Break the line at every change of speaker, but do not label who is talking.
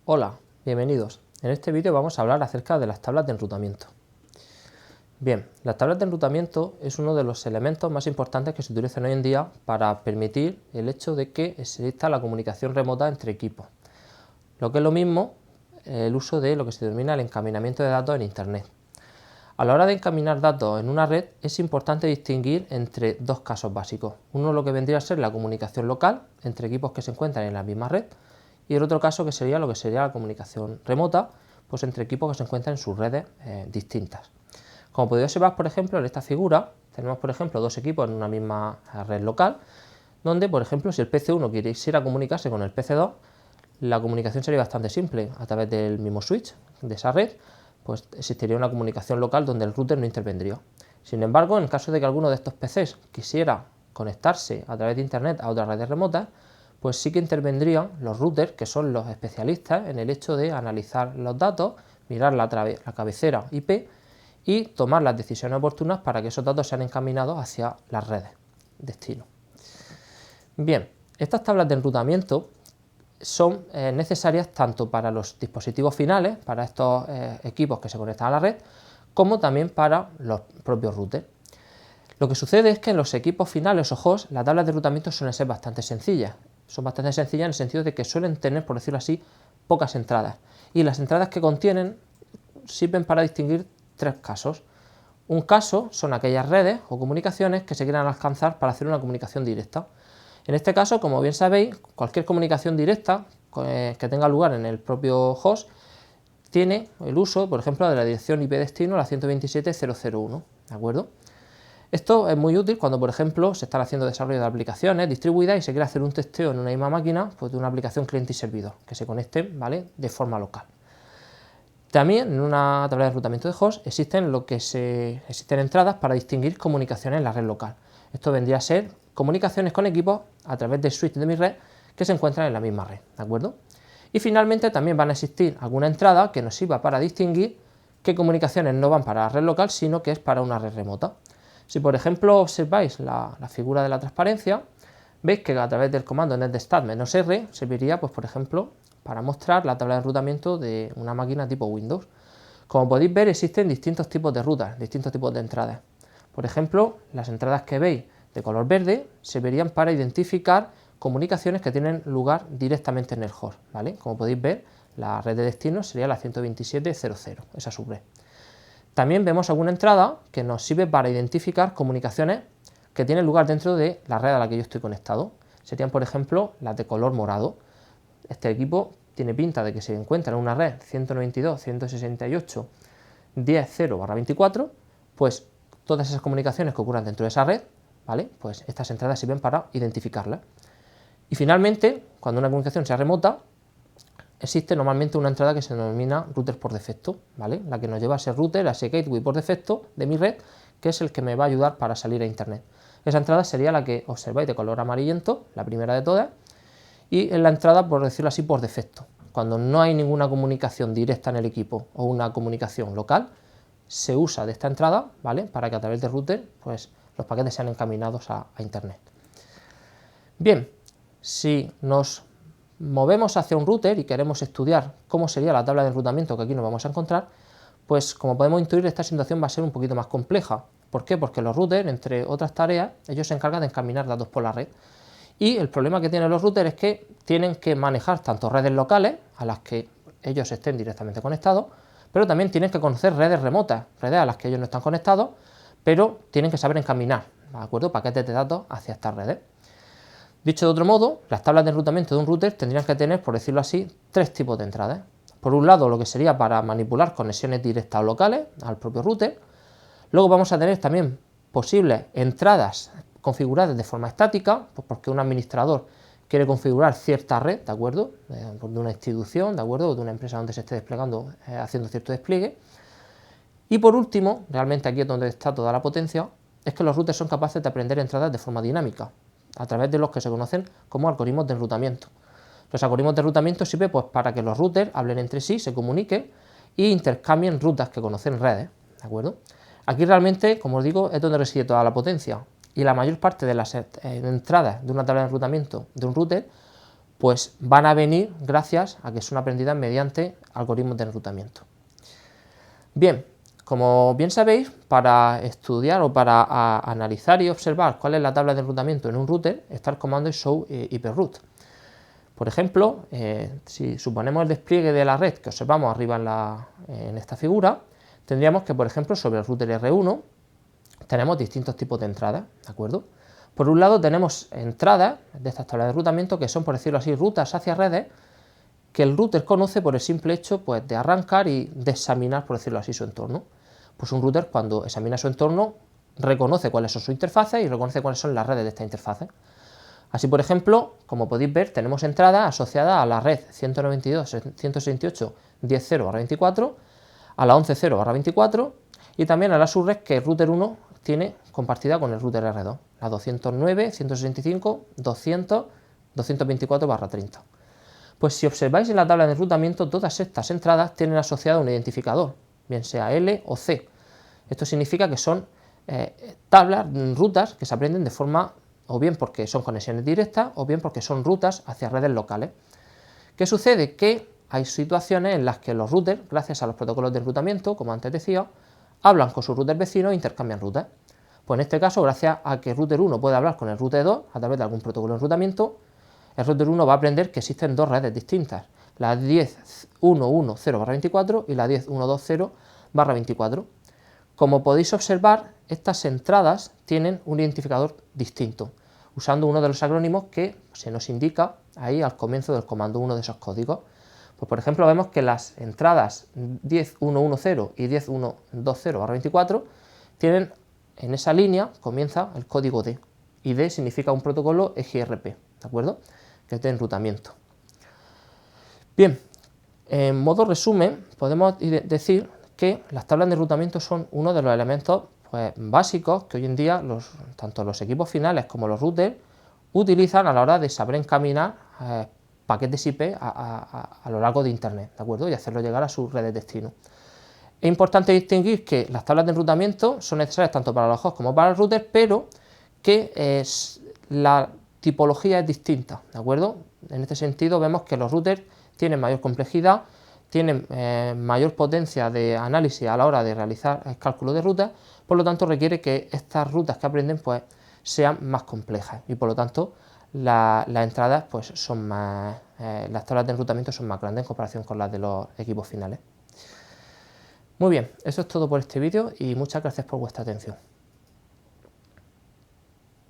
Hola, bienvenidos. En este vídeo vamos a hablar acerca de las tablas de enrutamiento. Bien, las tablas de enrutamiento es uno de los elementos más importantes que se utilizan hoy en día para permitir el hecho de que exista la comunicación remota entre equipos. Lo que es lo mismo, el uso de lo que se denomina el encaminamiento de datos en Internet. A la hora de encaminar datos en una red es importante distinguir entre dos casos básicos. Uno lo que vendría a ser la comunicación local entre equipos que se encuentran en la misma red y el otro caso que sería lo que sería la comunicación remota, pues entre equipos que se encuentran en sus redes distintas. Como podéis observar, por ejemplo, en esta figura tenemos, por ejemplo, dos equipos en una misma red local, donde, por ejemplo, si el PC1 quisiera comunicarse con el PC2, la comunicación sería bastante simple. A través del mismo switch de esa red, pues existiría una comunicación local donde el router no intervendría. Sin embargo, en el caso de que alguno de estos PCs quisiera conectarse a través de Internet a otras redes remotas, pues sí que intervendrían los routers, que son los especialistas en el hecho de analizar los datos, mirar la cabecera IP y tomar las decisiones oportunas para que esos datos sean encaminados hacia las redes destino. Bien, estas tablas de enrutamiento son necesarias tanto para los dispositivos finales, para estos equipos que se conectan a la red, como también para los propios routers. Lo que sucede es que en los equipos finales o hosts las tablas de enrutamiento suelen ser bastante sencillas. Son bastante sencillas en el sentido de que suelen tener, por decirlo así, pocas entradas. Y las entradas que contienen sirven para distinguir tres casos. Un caso son aquellas redes o comunicaciones que se quieran alcanzar para hacer una comunicación directa. En este caso, como bien sabéis, cualquier comunicación directa que tenga lugar en el propio host tiene el uso, por ejemplo, de la dirección IP destino, la 127.0.0.1, ¿de acuerdo? Esto es muy útil cuando, por ejemplo, se están haciendo desarrollo de aplicaciones distribuidas y se quiere hacer un testeo en una misma máquina, pues de una aplicación cliente y servidor, que se conecten, ¿vale?, de forma local. También en una tabla de enrutamiento de host existen entradas para distinguir comunicaciones en la red local. Esto vendría a ser comunicaciones con equipos a través del switch de mi red que se encuentran en la misma red, ¿de acuerdo? Y finalmente también van a existir alguna entrada que nos sirva para distinguir qué comunicaciones no van para la red local, sino que es para una red remota. Si por ejemplo observáis la figura de la transparencia, veis que a través del comando netdestat-r serviría, pues por ejemplo, para mostrar la tabla de enrutamiento de una máquina tipo Windows. Como podéis ver, existen distintos tipos de rutas, distintos tipos de entradas. Por ejemplo, las entradas que veis de color verde servirían para identificar comunicaciones que tienen lugar directamente en el host, ¿vale? Como podéis ver, la red de destino sería la 127.0.0, esa subred. También vemos alguna entrada que nos sirve para identificar comunicaciones que tienen lugar dentro de la red a la que yo estoy conectado. Serían, por ejemplo, las de color morado. Este equipo tiene pinta de que se encuentra en una red 192.168.10.0/24, pues todas esas comunicaciones que ocurran dentro de esa red, ¿vale?, pues estas entradas sirven para identificarlas. Y finalmente, cuando una comunicación sea remota, existe normalmente una entrada que se denomina router por defecto, ¿vale?, la que nos lleva a ese router, a ese gateway por defecto de mi red, que es el que me va a ayudar para salir a Internet. Esa entrada sería la que observáis de color amarillento, la primera de todas, y es la entrada, por decirlo así, por defecto. Cuando no hay ninguna comunicación directa en el equipo o una comunicación local, se usa de esta entrada, ¿vale?, para que a través del router, pues, los paquetes sean encaminados a Internet. Bien, si nos movemos hacia un router y queremos estudiar cómo sería la tabla de enrutamiento que aquí nos vamos a encontrar, pues como podemos intuir, esta situación va a ser un poquito más compleja. ¿Por qué? Porque los routers, entre otras tareas, ellos se encargan de encaminar datos por la red. Y el problema que tienen los routers es que tienen que manejar tanto redes locales, a las que ellos estén directamente conectados, pero también tienen que conocer redes remotas, redes a las que ellos no están conectados, pero tienen que saber encaminar, ¿de acuerdo?, paquetes de datos hacia estas redes. Dicho de otro modo, las tablas de enrutamiento de un router tendrían que tener, por decirlo así, tres tipos de entradas. Por un lado, lo que sería para manipular conexiones directas o locales al propio router. Luego vamos a tener también posibles entradas configuradas de forma estática, pues porque un administrador quiere configurar cierta red, ¿de acuerdo?, de una institución, ¿de acuerdo?, o de una empresa donde se esté desplegando, haciendo cierto despliegue. Y por último, realmente aquí es donde está toda la potencia, es que los routers son capaces de aprender entradas de forma dinámica, a través de los que se conocen como algoritmos de enrutamiento. Los algoritmos de enrutamiento sirven, pues, para que los routers hablen entre sí, se comuniquen e intercambien rutas que conocen redes, ¿de acuerdo? Aquí realmente, como os digo, es donde reside toda la potencia, y la mayor parte de las entradas de una tabla de enrutamiento de un router pues van a venir gracias a que son aprendidas mediante algoritmos de enrutamiento. Bien, como bien sabéis, para estudiar o para analizar y observar cuál es la tabla de enrutamiento en un router está el comando show hyperroute. Por ejemplo, si suponemos el despliegue de la red que observamos arriba en esta figura, tendríamos que, por ejemplo, sobre el router R1 tenemos distintos tipos de entradas, ¿de acuerdo? Por un lado tenemos entradas de estas tablas de enrutamiento que son, por decirlo así, rutas hacia redes que el router conoce por el simple hecho pues, de arrancar y de examinar, por decirlo así, su entorno. Pues un router, cuando examina su entorno, reconoce cuáles son sus interfaces y reconoce cuáles son las redes de estas interfaces. Así, por ejemplo, como podéis ver, tenemos entradas asociadas a la red 192.168.10.0/24, a la 11.0/24 y también a la subred que el router 1 tiene compartida con el router R2, la 209.165.200.224/30. Pues si observáis en la tabla de enrutamiento, todas estas entradas tienen asociado un identificador, bien sea L o C. Esto significa que son rutas que se aprenden de forma, o bien porque son conexiones directas, o bien porque son rutas hacia redes locales. ¿Qué sucede? Que hay situaciones en las que los routers, gracias a los protocolos de enrutamiento, como antes decía, hablan con sus routers vecinos e intercambian rutas. Pues en este caso, gracias a que el router 1 puede hablar con el router 2 a través de algún protocolo de enrutamiento, el router 1 va a aprender que existen dos redes distintas, la 10.110/24 y la 10.120/24. Como podéis observar, estas entradas tienen un identificador distinto, usando uno de los acrónimos que se nos indica ahí al comienzo del comando, uno de esos códigos. Pues por ejemplo vemos que las entradas 10.110 y 10.120/24 tienen en esa línea, comienza el código D, y D significa un protocolo EGRP, ¿de acuerdo?, que es de enrutamiento. Bien, en modo resumen, podemos decir que las tablas de enrutamiento son uno de los elementos pues, básicos que hoy en día tanto los equipos finales como los routers utilizan a la hora de saber encaminar paquetes IP a lo largo de Internet, ¿de acuerdo?, y hacerlo llegar a sus redes de destino. Es importante distinguir que las tablas de enrutamiento son necesarias tanto para los hosts como para el router, pero que la tipología es distinta, ¿de acuerdo? En este sentido vemos que los routers tienen mayor complejidad, tienen mayor potencia de análisis a la hora de realizar el cálculo de rutas, por lo tanto requiere que estas rutas que aprenden pues, sean más complejas y por lo tanto las entradas pues, son más, las tablas de enrutamiento son más grandes en comparación con las de los equipos finales. Muy bien, eso es todo por este vídeo y muchas gracias por vuestra atención.